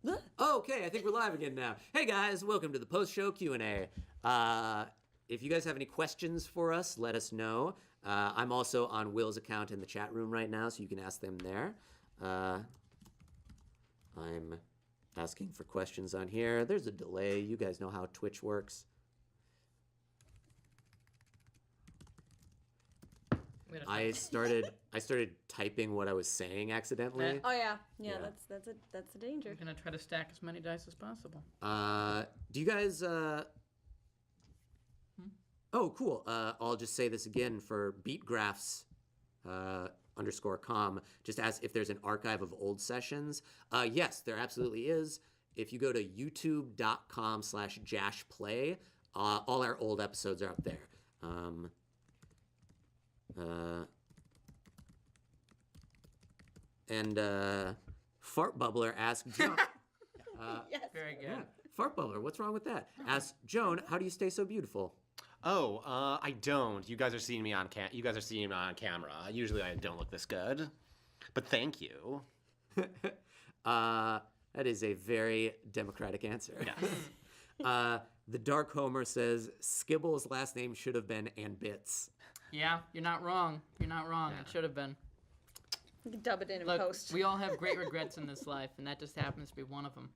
Okay, I think we're live again now. Hey guys, welcome to the post-show Q&A. If you guys have any questions for us, let us know. I'm also on Will's account in the chat room right now, so you can ask them there. I'm asking for questions on here. There's a delay. You guys know how Twitch works. I started typing what I was saying accidentally. Oh yeah. That's a danger. We're gonna try to stack as many dice as possible. Do you guys? Oh, cool. I'll just say this again for beatgraphs _com. Just ask if there's an archive of old sessions. Yes, there absolutely is. If you go to youtube.com/jashplay, all our old episodes are up there. Fart Bubbler asked Joan. Yes. Very good. Yeah, Fart Bubbler, what's wrong with that? Asked Joan, how do you stay so beautiful? Oh, I don't. You guys are seeing me on camera. Usually I don't look this good, but thank you. That is a very democratic answer. Yes. The Dark Homer says Skibble's last name should have been and Bits. Yeah, you're not wrong. You're not wrong. Yeah. It should have been. You can dub it in Look, post. we all have great regrets in this life, and that just happens to be one of them.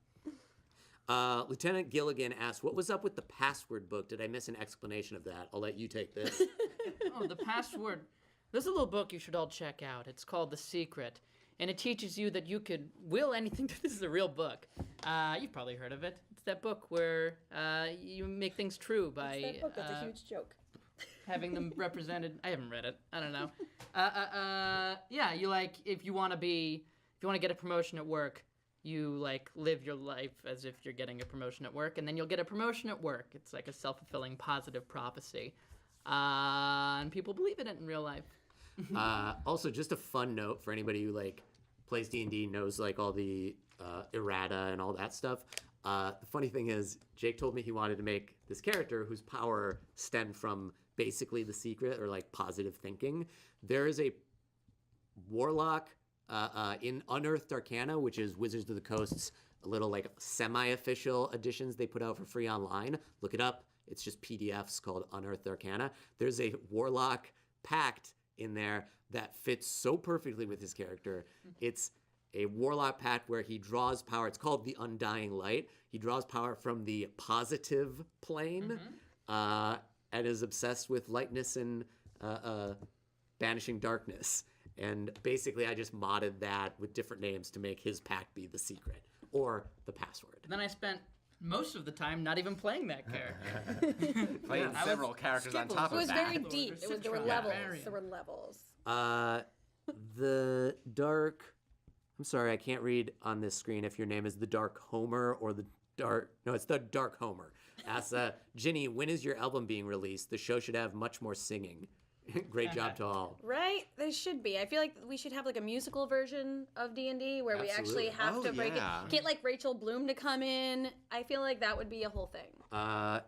Lieutenant Gilligan asked, what was up with the password book? Did I miss an explanation of that? I'll let you take this. Oh, the password. There's a little book you should all check out. It's called The Secret, and it teaches you that you could will anything. This is a real book. You've probably heard of it. It's that book where you make things true by That book, that's a huge joke. having them represented. I haven't read it. I don't know. Yeah, you if you want to get a promotion at work, you live your life as if you're getting a promotion at work, and then you'll get a promotion at work. It's like a self-fulfilling positive prophecy, and people believe in it in real life. Also, just a fun note for anybody who plays D&D, knows all the errata and all that stuff. The funny thing is, Jake told me he wanted to make this character whose power stemmed from basically the secret or positive thinking. There is a warlock in Unearthed Arcana, which is Wizards of the Coast's little semi-official editions they put out for free online. Look it up. It's just PDFs called Unearthed Arcana. There's a warlock pact in there that fits so perfectly with his character. It's a warlock pact where he draws power. It's called the Undying Light. He draws power from the positive plane and is obsessed with lightness and banishing darkness. And basically, I just modded that with different names to make his pact be the secret or the password. Then I spent most of the time not even playing that character. Playing several characters on top It of was that. very deep. There were levels. There were levels. The Dark... I'm sorry, I can't read on this screen if your name is the Dark Homer or the Dark... No, it's the Dark Homer. Asks, Ginny, when is your album being released? The show should have much more singing. Great job to all. Right? There should be. I feel like we should have a musical version of D&D where we actually have to break it. Get Rachel Bloom to come in. I feel like that would be a whole thing.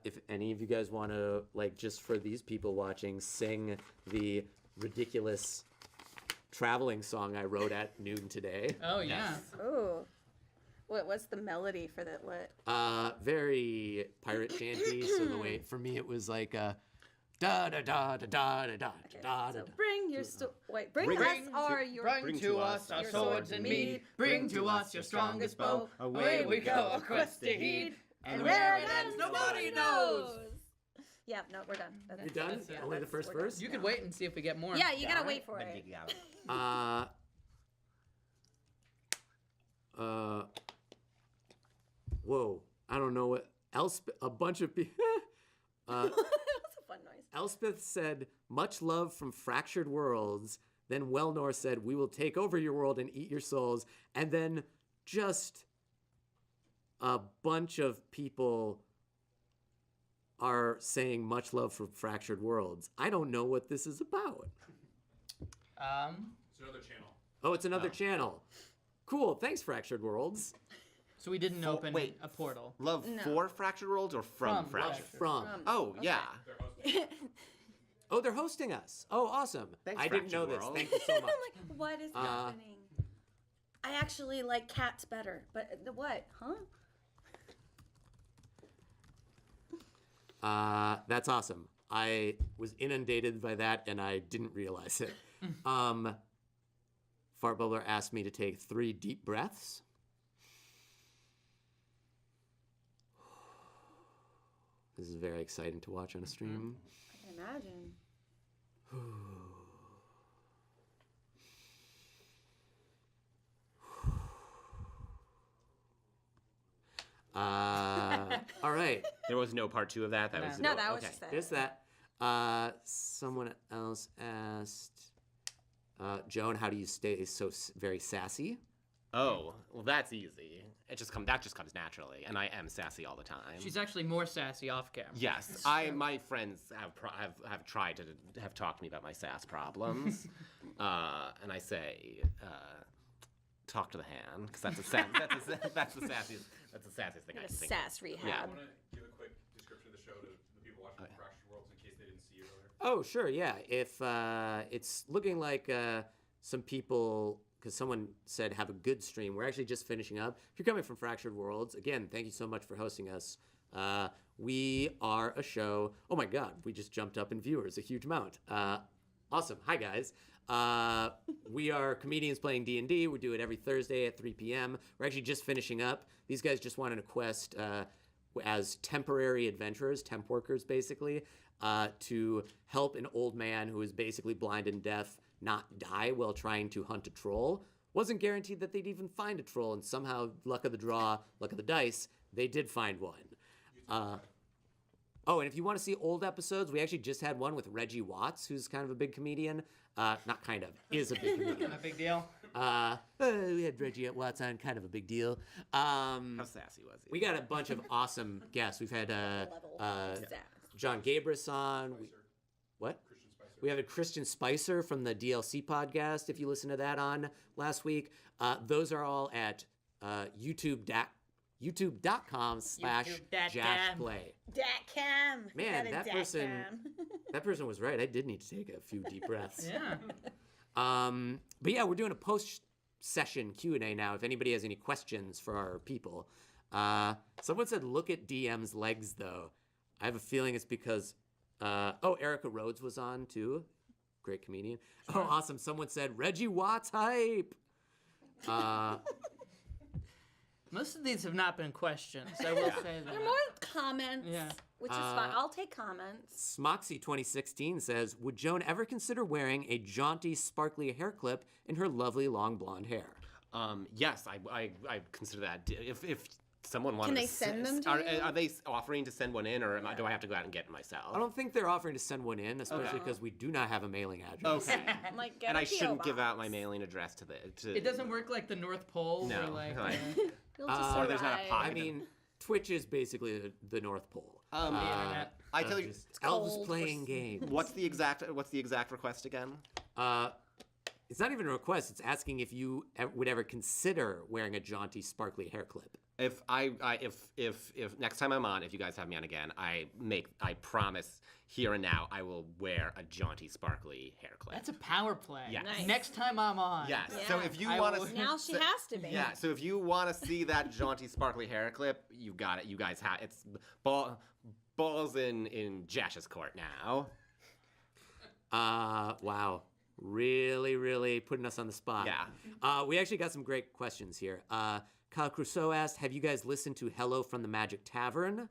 If any of you guys want to, just for these people watching, sing the ridiculous traveling song I wrote at noon today. Oh, yeah. Ooh. What's the melody for that? What? Very pirate shanty. So the way, for me, it was da da da da da da da da da. So bring your bring to us our swords and mead. Bring to us your strongest bow. Away we go, a quest to heed. And where it ends, nobody knows. Yeah, no, we're done. You're done? Only the first verse? You could wait and see if we get more. Yeah, you gotta wait for it. Whoa, I don't know what a bunch of people. That's a fun noise. Elspeth said, much love from Fractured Worlds. Then Wellnor said, we will take over your world and eat your souls. And then just a bunch of people are saying much love from Fractured Worlds. I don't know what this is about. It's another channel. Oh, it's another channel. Cool, thanks Fractured Worlds. So we didn't open a portal. Love for Fractured Worlds or from Fractured? From. Oh, yeah. Oh, they're hosting us. Oh, awesome. Thanks, I didn't know this. World. Thank you so much. I'm like, what is happening? I actually like cats better. But what? Huh? That's awesome. I was inundated by that, and I didn't realize it. Fart Bubbler asked me to take 3 deep breaths. This is very exciting to watch on a stream. I can imagine. All right. There was no part 2 of that. That was No, that was okay. just that. There's that. Someone else asked, Joan, how do you stay so very sassy? Oh, well, that's easy. That just comes naturally, and I am sassy all the time. She's actually more sassy off camera. Yes, my friends have tried to have talked to me about my sass problems, and I say, talk to the hand, because that's the sassiest thing I can think of. Sass rehab. Yeah. I want to give a quick description of the show to the people watching Fractured Worlds in case they didn't see it earlier. Oh, sure, yeah. If it's looking like some people, because someone said have a good stream, we're actually just finishing up. If you're coming from Fractured Worlds, again, thank you so much for hosting us. We are a show. Oh my God, we just jumped up in viewers a huge amount. Awesome. Hi, guys. We are comedians playing D&D. We do it every Thursday at 3 p.m. We're actually just finishing up. These guys just wanted a quest as temporary adventurers, temp workers basically, to help an old man who is basically blind and deaf not die while trying to hunt a troll. Wasn't guaranteed that they'd even find a troll, and somehow, luck of the draw, luck of the dice, they did find one. Oh, and if you want to see old episodes, we actually just had one with Reggie Watts, who's kind of a big comedian. Not kind of, is a big comedian. A big deal. We had Reggie Watts on, kind of a big deal. How sassy was he? We got a bunch of awesome guests. We've had Level sass. John Gabris on. What? Christian Spicer. We have a Christian Spicer from the DLC podcast, if you listened to that on last week. Those are all at youtube.com/JashPlay. Datcam. Man, Got a that person- datcam. That person was right. I did need to take a few deep breaths. Yeah. But yeah, we're doing a post-session Q&A now, if anybody has any questions for our people. Someone said, look at DM's legs, though. I have a feeling it's because... Erica Rhodes was on, too. Great comedian. Oh, awesome. Someone said, Reggie Watts hype. Most of these have not been questions. I will say that. They're more comments, Yeah. which is fine. I'll take comments. Smoxy 2016 says, would Joan ever consider wearing a jaunty, sparkly hair clip in her lovely long blonde hair? Yes, I consider that. If someone wanted Can they to send them to you? are they offering to send one in, or do I have to go out and get it myself? I don't think they're offering to send one in, especially because we do not have a mailing address. Okay. Like, get And a I shouldn't PO give out my box. mailing address to the. It doesn't work like the North Pole. No, Where, like, like- You'll just Or there's not a arrive. pie. I mean, Twitch is basically the North Pole. the internet. I tell you, Just elves cold. playing games. what's the exact request again? It's not even a request. It's asking if you would ever consider wearing a jaunty, sparkly hair clip. If next time I'm on, if you guys have me on again, I promise here and now I will wear a jaunty, sparkly hair clip. That's a power play. Yes. Nice. Next time I'm on. Yes. Yeah. So if you I want will- to, Now she has to be. yeah. So if you want to see that jaunty, sparkly hair clip, you got it. You guys have it's balls in Jash's court now. Wow. Really putting us on the spot. Yeah. We actually got some great questions here. Kyle Crusoe asked, have you guys listened to Hello from the Magic Tavern?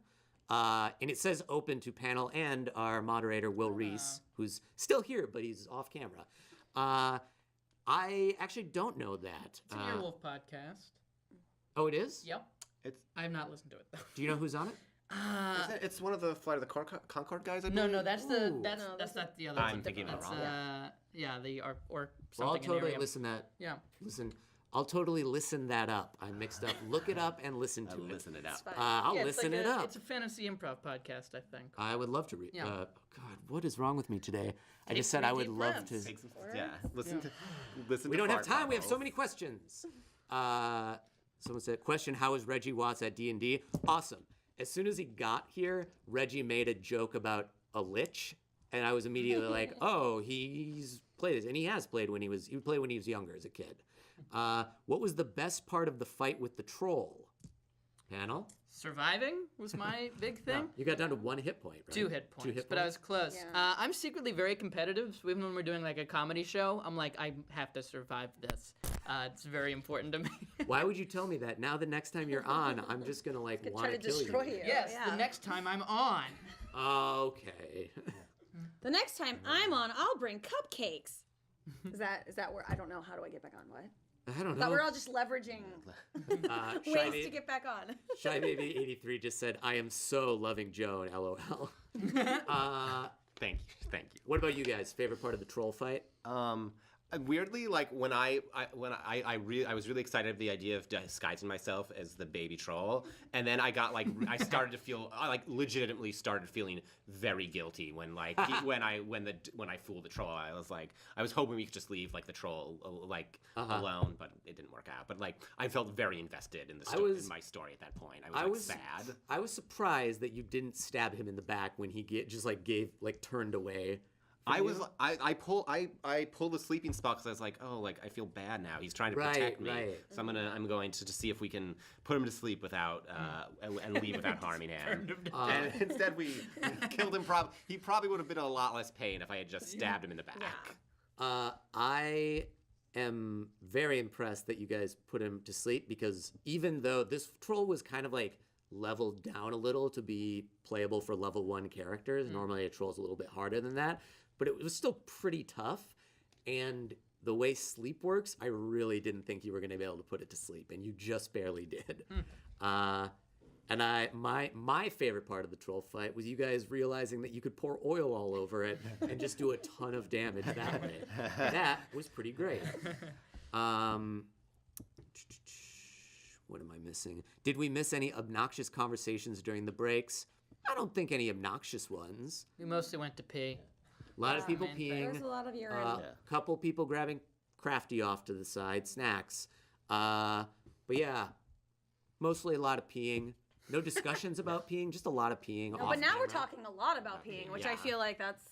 And it says open to panel and our moderator, Will Reese, who's still here, but he's off camera. I actually don't know that. It's an Earwolf podcast. Oh, it is? Yep. It's I have not listened to it though. Do you know who's on it? it's one of the Flight of the Concord guys. I No, believe? that's No, that's that's not the other I'm one. thinking That's wrong. yeah, the or Well, something I'll in totally area. listen. I'll totally listen that up. I'm mixed up. Look it up and listen to it. Listen it up. Fine. I'll Yeah, it's listen like it a, up. It's a fantasy improv podcast, I think. I would love to read. Yeah. God, what is wrong with me today? I Take just said 3 I would deep love breaths. to. Take some, yeah. Listen to. Listen. We to don't have fart time. We have so bubbles. many questions. Someone said, question, how is Reggie Watts at D&D? Awesome. As soon as he got here, Reggie made a joke about a lich, and I was immediately like, oh, he's played this. And he has played when he played when he was younger as a kid. What was the best part of the fight with the troll? Panel? Surviving was my big thing. No, you got down to 1 hit point, right? 2 hit points, 2 hit but I points? was close. Yeah. I'm secretly very competitive, so even when we're doing like a comedy show, I'm like, I have to survive this. It's very important to me. Why would you tell me that? Now the next time you're on, I'm just gonna like Could want try to to kill destroy you. you. Yes, Yeah. the next time I'm on. Okay. The next time I'm on, I'll bring cupcakes. Is that where I don't know, how do I get back on? What? I don't I thought know. we're all just leveraging Shy ways to get back on. Shy Baby 83 just said, "I am so loving Joan." LOL. Thank you. What about you guys? Favorite part of the troll fight? Weirdly, like when I was really excited at the idea of disguising myself as the baby troll, and then I got like I started to feel I legitimately started feeling very guilty when when I fooled the troll. I was hoping we could just leave like the troll alone, but it didn't work out. But like I felt very invested in in my story at that point. I was sad. I was surprised that you didn't stab him in the back when he turned away. I pulled the sleeping spot because I was like, oh, like I feel bad now. He's trying to protect me, right. so I'm going to see if we can put him to sleep without and leave without harming him. And instead we killed him. He probably would have been in a lot less pain if I had just stabbed him in the back. Yeah. I am very impressed that you guys put him to sleep, because even though this troll was kind of like leveled down a little to be playable for level 1 characters, normally a troll's a little bit harder than that, but it was still pretty tough. And the way sleep works, I really didn't think you were going to be able to put it to sleep, and you just barely did. And my favorite part of the troll fight was you guys realizing that you could pour oil all over it and just do a ton of damage that way. That was pretty great. What am I missing? Did we miss any obnoxious conversations during the breaks? I don't think any obnoxious ones. We mostly went to pee. A lot of people main thing. peeing. There's a lot of urine. Couple people grabbing Crafty off to the side, snacks. But yeah, mostly a lot of peeing. No discussions about peeing, just a lot of peeing. No, off but now we're camera. talking a lot about peeing, which I Yeah. feel like that's,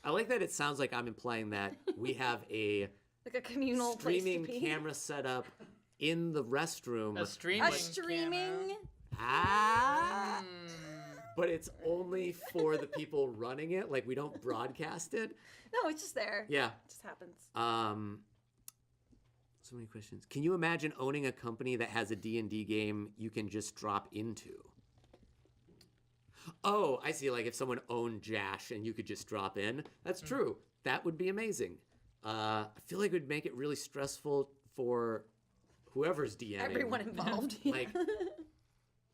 I like that it sounds like I'm implying that we have a like a communal streaming place to pee. camera set up in the restroom. A streaming. A streaming? Ah! But it's only for the people running it. Like, we don't broadcast it. No, it's just there. Yeah. It just happens. So many questions. Can you imagine owning a company that has a D&D game you can just drop into? Oh, I see. Like, if someone owned Jash and you could just drop in. That's true. That would be amazing. I feel like it would make it really stressful for whoever's DMing. Everyone involved. Like,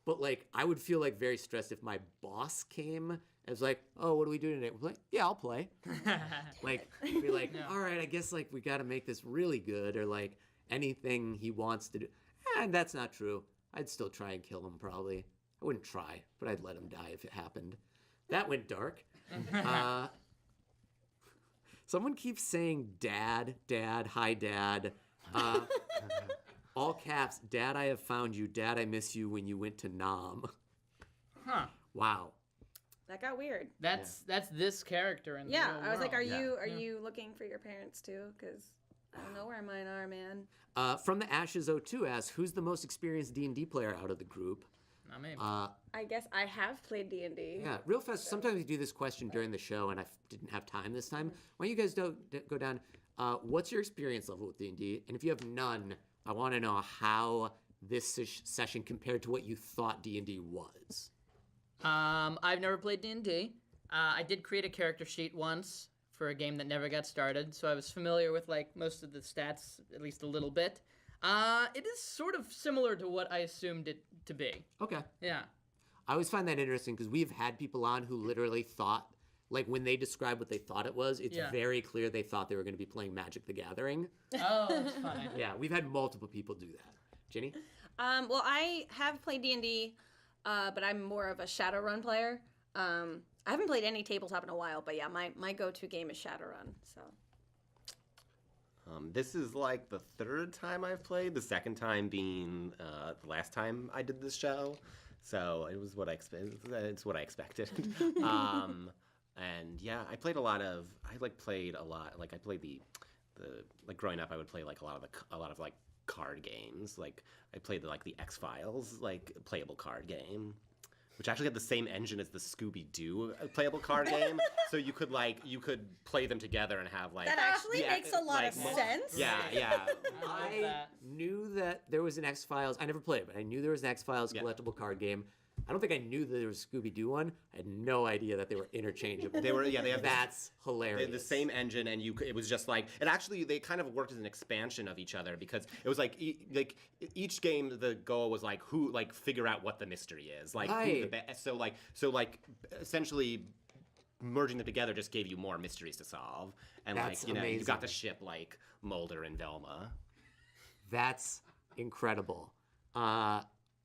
but like, I would feel like very stressed if my boss came and was like, "Oh, what do we do today?" We're like, "Yeah, I'll play." Like, be like, "All right, I guess like we got to make this really good," or like anything he wants to do. And that's not true. I'd still try and kill him probably. I wouldn't try, but I'd let him die if it happened. That went dark. Someone keeps saying, "Dad, Dad, hi, Dad." All caps, "Dad, I have found you. Dad, I miss you when you went to Nam." Huh. Wow. That got weird. That's this character in the Yeah, real I was like, world. are you looking for your parents too? Because I don't know where mine are, man. From the Ashes 02 asks, who's the most experienced D&D player out of the group? Not me. I guess I have played D&D. Yeah, real fast. Sometimes we do this question during the show, and I didn't have time this time. Why don't you guys go down? What's your experience level with D&D? And if you have none, I want to know how this session compared to what you thought D&D was. I've never played D&D. I did create a character sheet once for a game that never got started, so I was familiar with like most of the stats, at least a little bit. It is sort of similar to what I assumed it to be. Okay. Yeah. I always find that interesting because we've had people on who literally thought, like when they describe what they thought it was, it's very clear they thought they were going to be playing Magic the Gathering. Oh, that's funny. Yeah, we've had multiple people do that. Ginny? Well, I have played D&D, but I'm more of a Shadowrun player. I haven't played any tabletop in a while, but yeah, my go-to game is Shadowrun. So. This is like the third time I've played, the second time being the last time I did this show. So it was what I expected. It's what I expected. And yeah, I played a lot. Like I played the like growing up, I would play like a lot of like card games. Like I played the X-Files like playable card game, which actually had the same engine as the Scooby-Doo playable card game. So you could play them together and have like That actually makes a lot of sense. Yeah. I knew that there was an X-Files. I never played it, but I knew there was an X-Files collectible card game. I don't think I knew that there was a Scooby-Doo one. I had no idea that they were interchangeable. They have That's hilarious. They had the same engine, and it was just like, and actually they kind of worked as an expansion of each other because it was like each game the goal was like figure out what the mystery is, like who the so essentially merging them together just gave you more mysteries to solve, and That's you amazing. got to ship like Mulder and Velma. That's incredible.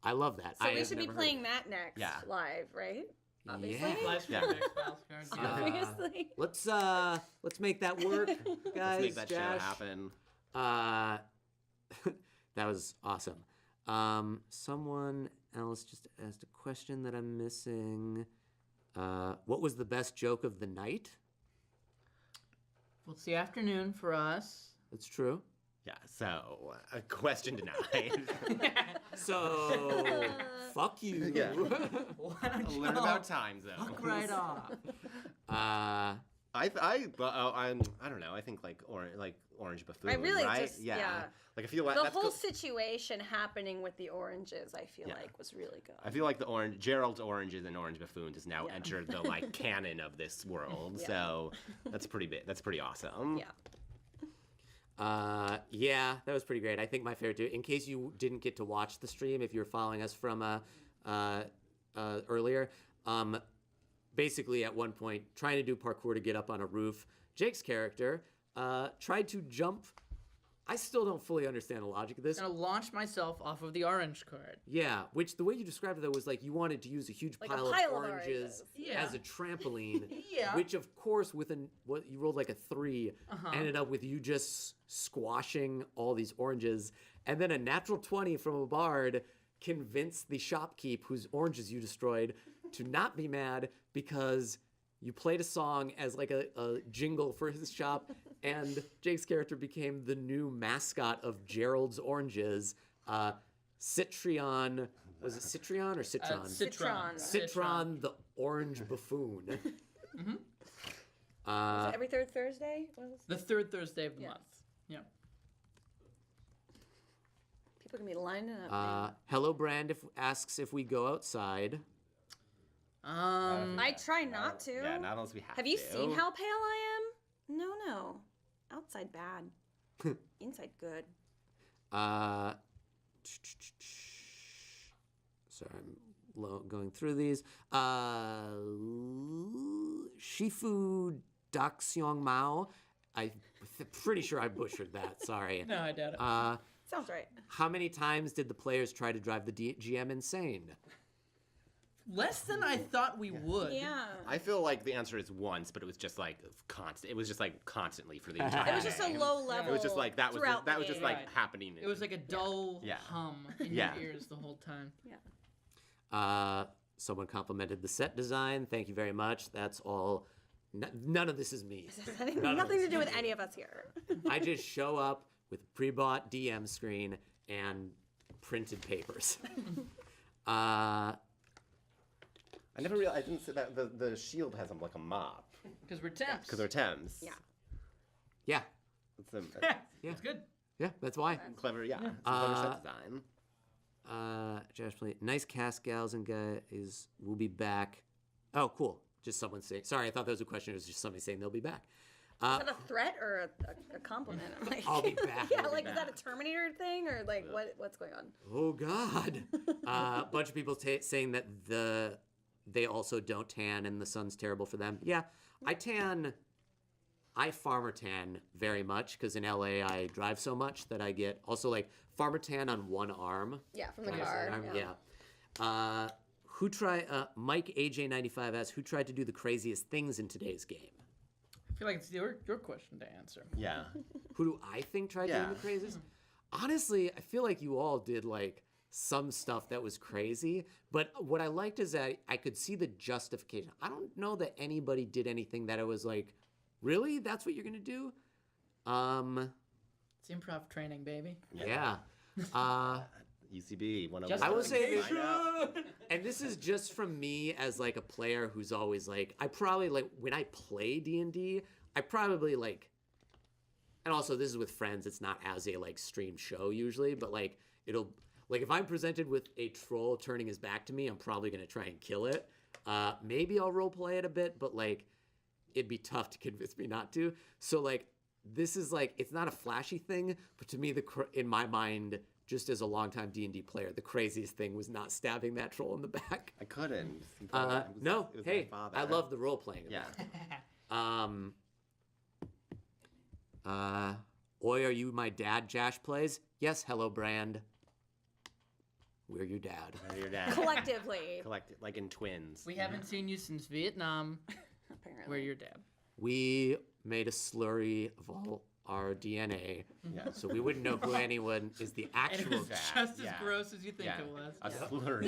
I love that. So we should be playing that next live, right? Obviously. Yeah. Live stream X-Files cards. Obviously. Let's make that work, guys. Let's make that shit Jash. happen. That was awesome. Someone else just asked a question that I'm missing. What was the best joke of the night? Well, it's the afternoon for us. That's true. Yeah, so a question denied. So, fuck you. Yeah. Why don't you Learn about time zones. fuck right off? I don't know. I think like orange buffoon. I really right? just yeah. Like I feel like The that's whole situation happening with the oranges, I feel like, was really good. I feel like Gerald's oranges and orange buffoons has now entered the like canon of this world. Yeah. So that's pretty big. That's pretty awesome. Yeah. Yeah, that was pretty great. I think my favorite too. In case you didn't get to watch the stream, if you're following us from earlier, basically at one point trying to do parkour to get up on a roof, Jake's character tried to jump. I still don't fully understand the logic of this. I'm gonna launch myself off of the orange card. Yeah, which the way you described it though was like you wanted to use a huge Like pile, a pile of of oranges oranges. Yeah. as a trampoline. Yeah. Which of course what you rolled like a 3 ended up with you just squashing all these oranges, and then a natural 20 from a bard convinced the shopkeep whose oranges you destroyed to not be mad because you played a song as like a jingle for his shop, and Jake's character became the new mascot of Gerald's Oranges, Citrion. Was it Citrion or Citron? Citron. Citron, the orange buffoon. Is it every third Thursday? What was The third Thursday of the month. Yeah. People can be lining up. Hello Brand asks if we go outside. I try not to. Yeah, not unless we have Have you to. seen how pale I am? No. Outside bad. Inside good. Sorry, I'm going through these. Shifu Daxiong Mao. I'm pretty sure I butchered that. Sorry. No, I doubt it. Sounds right. How many times did the players try to drive the GM insane? Less than I thought we would. Yeah. I feel like the answer is once, but it was just like constant. It was just like constantly for the entire. It was just a game. low level. It was just like that was throughout the just game. like Right. happening. It was like a dull hum in Yeah. your ears the whole time. Someone complimented the set design. Thank you very much. That's all. None of this is me. Nothing to do with any of us here. I just show up with a pre-bought DM screen and printed papers. I never realized. I didn't say that the shield has like a mop Because we're temps. because they're Thames. Yeah. Yeah, It's a It's good. yeah, that's why. clever. Yeah, it's a clever set design. Josh, please. Nice cast, gals and guys. We'll be back. Oh, cool. Just someone saying. Sorry, I thought that was a question. It was just somebody saying they'll be back. Is that a threat or a compliment? Like, I'll be back. Yeah, I'll be like is that a Terminator thing or like what's going on? Oh God. A bunch of people saying that they also don't tan and the sun's terrible for them. Yeah, I farmer tan very much because in LA I drive so much that I get also like farmer tan on one arm. Yeah, from the When I say car. arm, Yeah. Mike AJ95 asks, who tried to do the craziest things in today's game? I feel like it's your question to answer. Yeah. Who do I think tried to do the craziest? Honestly, I feel like you all did like some stuff that was crazy, but what I liked is that I could see the justification. I don't know that anybody did anything that I was like, really? That's what you're gonna do? It's improv training, baby. Yeah. UCB 101. Just I will say this, I know. and this is just from me as like a player who's always like, I probably like when I play D&D, I probably like, and also this is with friends, it's not as a like streamed show usually, but like it'll, like if I'm presented with a troll turning his back to me, I'm probably going to try and kill it. Maybe I'll role play it a bit, but like it'd be tough to convince me not to. So like, this is like, it's not a flashy thing, but to me, in my mind, just as a longtime D&D player, the craziest thing was not stabbing that troll in the back. I couldn't. No, It was hey, my father. I love the role playing. Yeah. Oi, are you my dad? Jash plays. Yes, hello, Brand. We're your dad. Your dad. Collectively. Collected, like in twins. We haven't seen you since Vietnam. Apparently. We're your dad. We made a slurry of all our DNA, Yeah. so we wouldn't know who anyone is the And it actual was dad. just as Yeah. gross as you think Yeah. it was. A slurry.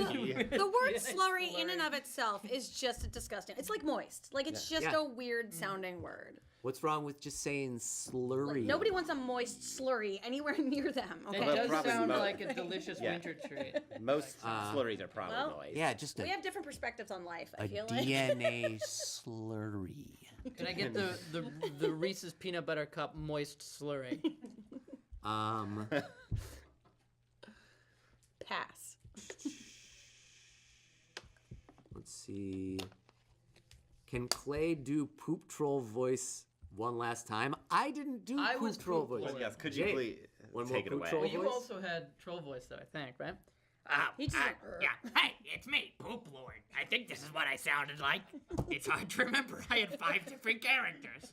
The word Yeah, slurry in and slurry. of itself is just disgusting. It's like moist. Like it's just Yeah. a weird sounding word. What's wrong with just saying slurry? Nobody wants a moist slurry anywhere near them. It Okay. Well, does probably sound mo- like a delicious Yeah. winter treat. Most slurries are probably Well, noise. Yeah, just We a, have different perspectives on life. I a feel like. DNA slurry. Can I get the Reese's peanut butter cup moist slurry? Pass. Let's see. Can Clay do poop troll voice one last time? I didn't do I poop was troll poop voice. lord. Yes, could you Jake, please one more take it poop away? troll Well, you voice? also had troll voice, though, I think, right? He just went, Yeah. Hey, it's me, Poop Lord. I think this is what I sounded like. It's hard to remember. I had 5 different characters.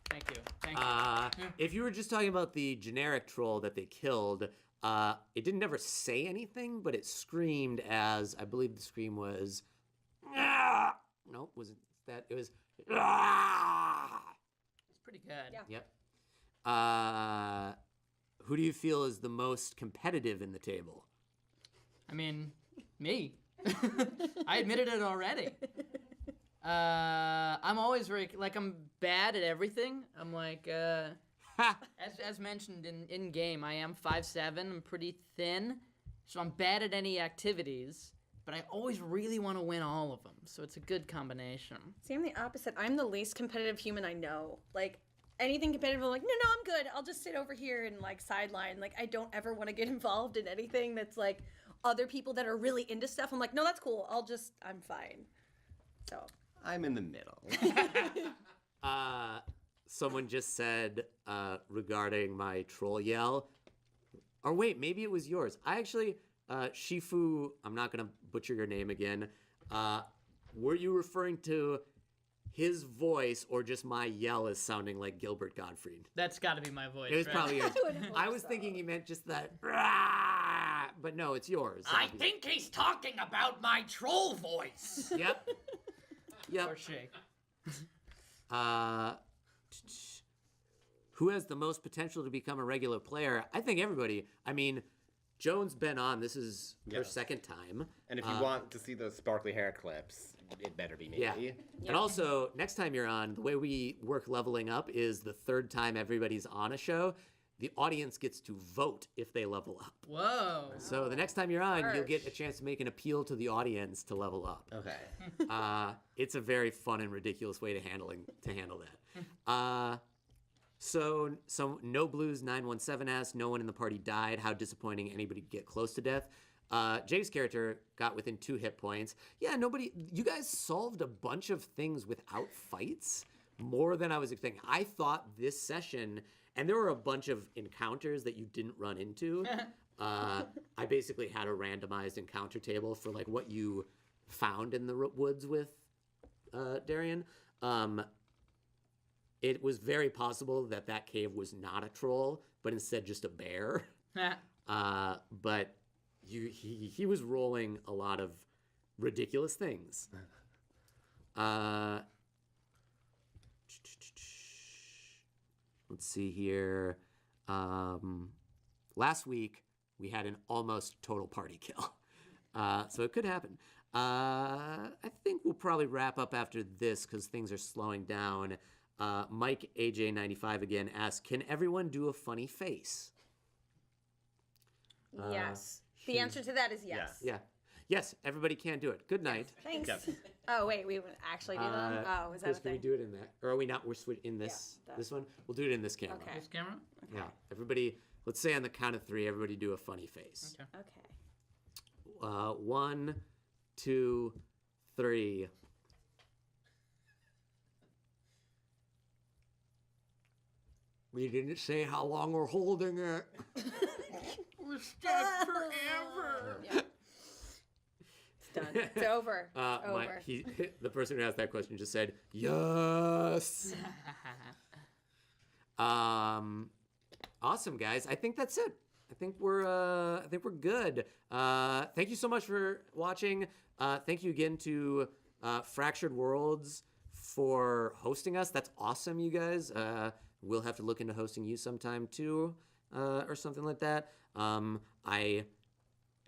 Thank you. Thank you. If you were just talking about the generic troll that they killed, it didn't ever say anything, but it screamed as, I believe the scream was, "Ah!" No, was it that? It was, "Ah!" It's pretty good. Yeah. Yep. Who do you feel is the most competitive in the table? I mean, me. I admitted it already. I'm always very, like, I'm bad at everything. I'm like, as mentioned in game, I am 5'7", I'm pretty thin, so I'm bad at any activities, but I always really want to win all of them, so it's a good combination. See, I'm the opposite. I'm the least competitive human I know. Like, anything competitive, I'm like, no, I'm good. I'll just sit over here and, like, sideline. Like, I don't ever want to get involved in anything that's, like, other people that are really into stuff. I'm like, no, that's cool. I'm fine. So. I'm in the middle. Someone just said regarding my troll yell, or wait, maybe it was yours. I actually, Shifu, I'm not going to butcher your name again. Were you referring to his voice or just my yell as sounding like Gilbert Gottfried? That's got to be my voice, It was right? probably yours. would hope I was so. thinking you meant just that, "Rah!" But no, it's yours. I think he's talking about my troll voice. Yep. Yep. Or shake. Who has the most potential to become a regular player? I think everybody. I mean, Joan's been on. This is her Yes. second time. And if you want to see those sparkly hair clips, it better be me. Yeah. And also, next time you're on, the way we work leveling up is the third time everybody's on a show, the audience gets to vote if they level up. Whoa. So the next time you're on, you'll get a Harsh. chance to make an appeal to the audience to level up. Okay. It's a very fun and ridiculous way to handle that. So No Blues 917 asks, no one in the party died. How disappointing anybody could get close to death. Jay's character got within 2 hit points. Yeah, you guys solved a bunch of things without fights, more than I was expecting. I thought this session, and there were a bunch of encounters that you didn't run into. I basically had a randomized encounter table for like what you found in the woods with Darian. It was very possible that cave was not a troll, but instead just a bear. But he was rolling a lot of ridiculous things. Let's see here. Last week, we had an almost total party kill. So it could happen. I think we'll probably wrap up after this because things are slowing down. Mike AJ95 again asks, can everyone do a funny face? Yes. The answer to that is yes. Yeah. Yes, everybody can do it. Good night. Thanks. Yes. Oh, wait, we would actually do them? Oh, is that a Chris, can we thing? do it in that? Or are we not? We're in this that. this one? We'll do it in this camera. Okay. This camera? Yeah. Everybody, let's say on the count of 3, everybody do a funny face. Okay. Okay. 1, 2, 3. We didn't say how long we're holding it. We're stuck forever. Yeah. It's done. It's over. Over. The person who asked that question just said yes. Awesome, guys. I think that's it. I think we're good. Thank you so much for watching. Thank you again to Fractured Worlds for hosting us. That's awesome, you guys. We'll have to look into hosting you sometime too, or something like that. I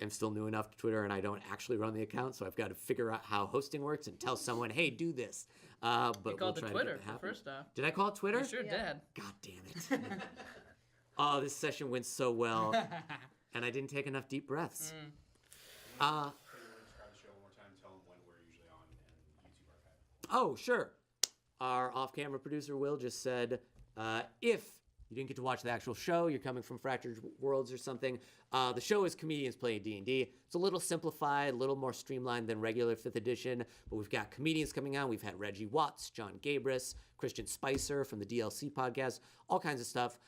am still new enough to Twitter, and I don't actually run the account, so I've got to figure out how hosting works and tell someone, "Hey, do this." But You called it Twitter first off. Did I call it Twitter? You sure did. God damn it! Oh, this session went so well, and I didn't take enough deep breaths. If you want to describe the show one more time, tell them when we're usually on and YouTube archive. Oh, sure. Our off-camera producer Will just said, if you didn't get to watch the actual show, you're coming from Fractured Worlds or something, the show is comedians playing D&D. It's a little simplified, a little more streamlined than regular 5th edition, but we've got comedians coming on. We've had Reggie Watts, John Gabris, Christian Spicer from the DLC podcast, all kinds of stuff.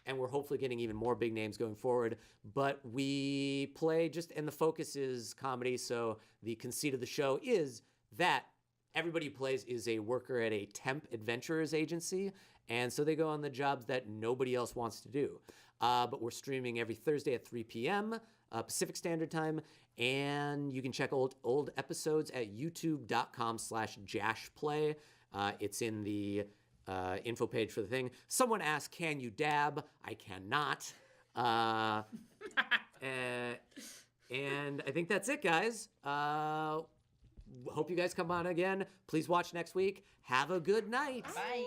And we're hopefully getting even more big names going forward. But we play and the focus is comedy, so the conceit of the show is that everybody who plays is a worker at a temp adventurers agency, and so they go on the jobs that nobody else wants to do. But we're streaming every Thursday at 3 p.m. Pacific Standard Time, and you can check old episodes at youtube.com/jashplay. It's in the info page for the thing. Someone asked, can you dab? I cannot. And I think that's it, guys. Hope you guys come on again. Please watch next week. Have a good night. Bye.